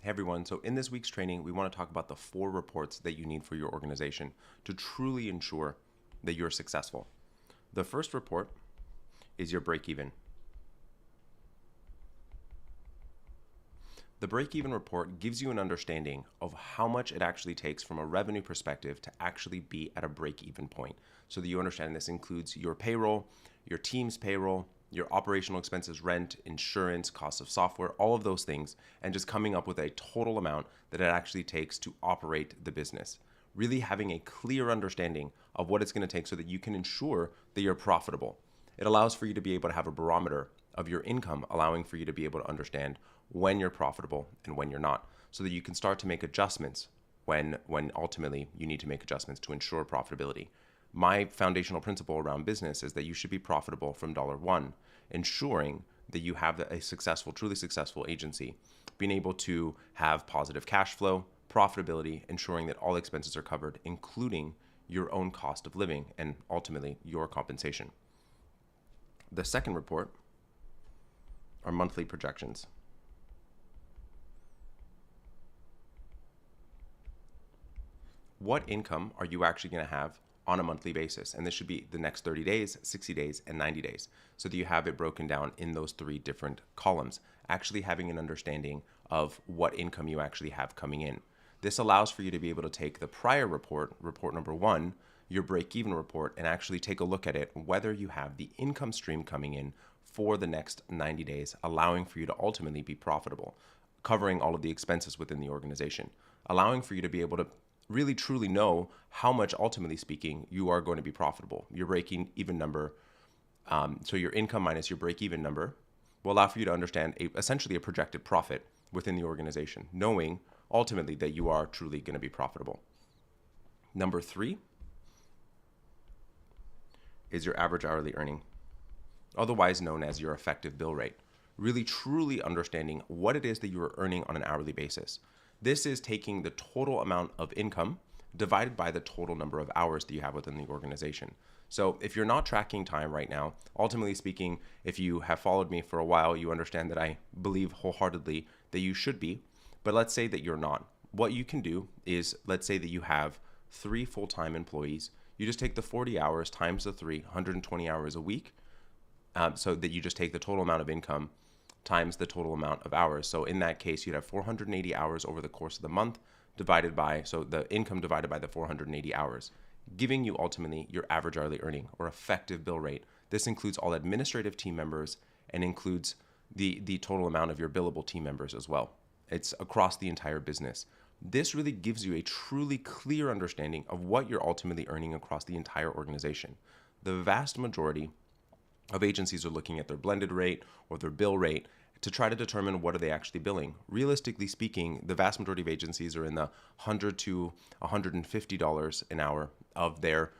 Hey everyone, so in this week's training, we want to talk about the 4 reports that you need for your organization to truly ensure that you're successful. The first report is your break even. The break even report gives you an understanding of how much it actually takes from a revenue perspective to actually be at a break even point. So that you understand this includes your payroll, your team's payroll, your operational expenses, rent, insurance, costs of software, all of those things, and just coming up with a total amount that it actually takes to operate the business. Really having a clear understanding of what it's going to take so that you can ensure that you're profitable. It allows for you to be able to have a barometer of your income, allowing for you to be able to understand when you're profitable and when you're not, so that you can start to make adjustments when ultimately you need to make adjustments to ensure profitability. My foundational principle around business is that you should be profitable from dollar one, ensuring that you have a successful, truly successful agency, being able to have positive cash flow, profitability, ensuring that all expenses are covered, including your own cost of living and ultimately your compensation. The second report are monthly projections. What income are you actually going to have on a monthly basis? And this should be the next 30 days, 60 days, and 90 days, so that you have it broken down in those 3 different columns, actually having an understanding of what income you actually have coming in. This allows for you to be able to take the prior report, report number 1, your break-even report, and actually take a look at it, whether you have the income stream coming in for the next 90 days, allowing for you to ultimately be profitable, covering all of the expenses within the organization, allowing for you to be able to really truly know how much, ultimately speaking, you are going to be profitable. Your breaking even number, so your income minus your break even number, will allow for you to understand essentially a projected profit within the organization, knowing ultimately that you are truly going to be profitable. Number 3 is your average hourly earning, otherwise known as your effective bill rate. Really truly understanding what it is that you are earning on an hourly basis. This is taking the total amount of income divided by the total number of hours that you have within the organization. So if you're not tracking time right now, ultimately speaking, if you have followed me for a while, you understand that I believe wholeheartedly that you should be. But let's say that you're not. What you can do is, let's say that you have 3 full-time employees. You just take the 40 hours times the 3, 120 hours a week, so that you just take the total amount of income times the total amount of hours. So in that case, you'd have 480 hours over the course of the month divided by, so the income divided by the 480 hours, giving you ultimately your average hourly earning or effective bill rate. This includes all administrative team members and includes the total amount of your billable team members as well. It's across the entire business. This really gives you a truly clear understanding of what you're ultimately earning across the entire organization. The vast majority of agencies are looking at their blended rate or their bill rate to try to determine what are they actually billing. Realistically speaking, the vast majority of agencies are in the $100 to $150 an hour of their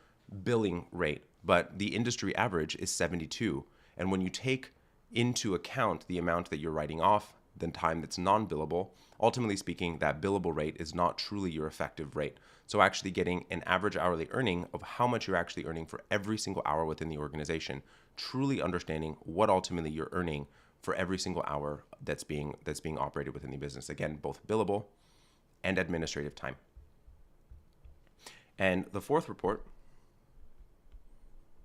billing rate, but the industry average is 72. And when you take into account the amount that you're writing off, the time that's non-billable, ultimately speaking, that billable rate is not truly your effective rate. So actually getting an average hourly earning of how much you're actually earning for every single hour within the organization, truly understanding what ultimately you're earning for every single hour that's being operated within the business. Again, both billable and administrative time. And the 4th report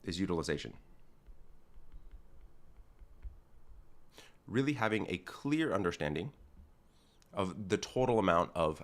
is utilization. Really having a clear understanding of the total amount of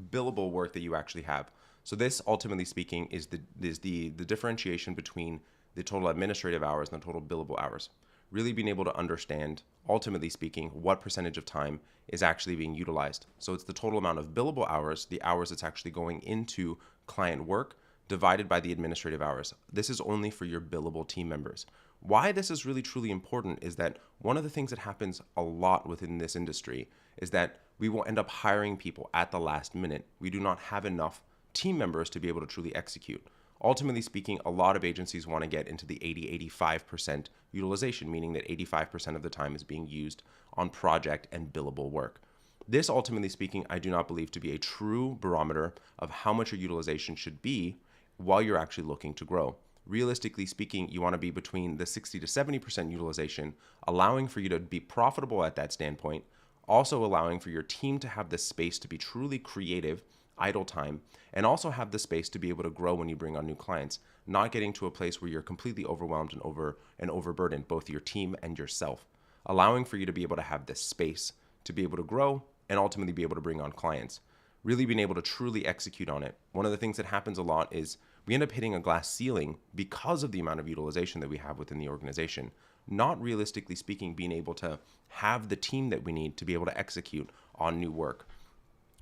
billable work that you actually have. So this, ultimately speaking, is the differentiation between the total administrative hours and the total billable hours. Really being able to understand, ultimately speaking, what percentage of time is actually being utilized. So it's the total amount of billable hours, the hours that's actually going into client work, divided by the administrative hours. This is only for your billable team members. Why this is really truly important is that one of the things that happens a lot within this industry is that we will end up hiring people at the last minute. We do not have enough team members to be able to truly execute. Ultimately speaking, a lot of agencies want to get into the 80-85% utilization, meaning that 85% of the time is being used on project and billable work. This, ultimately speaking, I do not believe to be a true barometer of how much your utilization should be while you're actually looking to grow. Realistically speaking, you want to be between the 60 to 70% utilization, allowing for you to be profitable at that standpoint, Also allowing for your team to have the space to be truly creative, idle time, and also have the space to be able to grow when you bring on new clients, not getting to a place where you're completely overwhelmed and overburdened, both your team and yourself. Allowing for you to be able to have this space to be able to grow and ultimately be able to bring on clients. Really being able to truly execute on it. One of the things that happens a lot is we end up hitting a glass ceiling because of the amount of utilization that we have within the organization. Not realistically speaking, being able to have the team that we need to be able to execute on new work.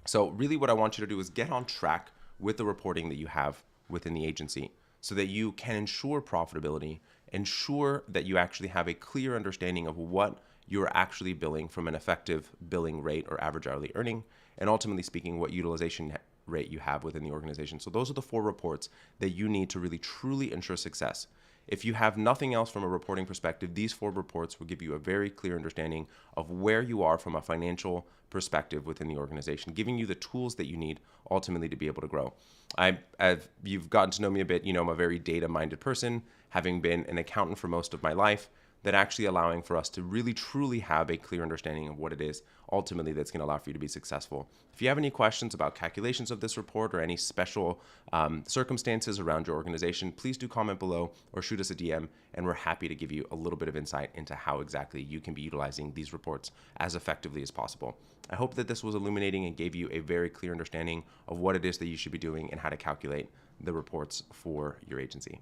So really what I want you to do is get on track with the reporting that you have within the agency so that you can ensure profitability, ensure that you actually have a clear understanding of what you're actually billing from an effective billing rate or average hourly earning, and ultimately speaking, what utilization rate you have within the organization. So those are the 4 reports that you need to really truly ensure success. If you have nothing else from a reporting perspective, these 4 reports will give you a very clear understanding of where you are from a financial perspective within the organization, giving you the tools that you need ultimately to be able to grow. You've gotten to know me a bit. I'm a very data-minded person, having been an accountant for most of my life, that actually allowing for us to really truly have a clear understanding of what it is ultimately that's going to allow for you to be successful. If you have any questions about calculations of this report or any special circumstances around your organization, please do comment below or shoot us a DM, and we're happy to give you a little bit of insight into how exactly you can be utilizing these reports as effectively as possible. I hope that this was illuminating and gave you a very clear understanding of what it is that you should be doing and how to calculate the reports for your agency.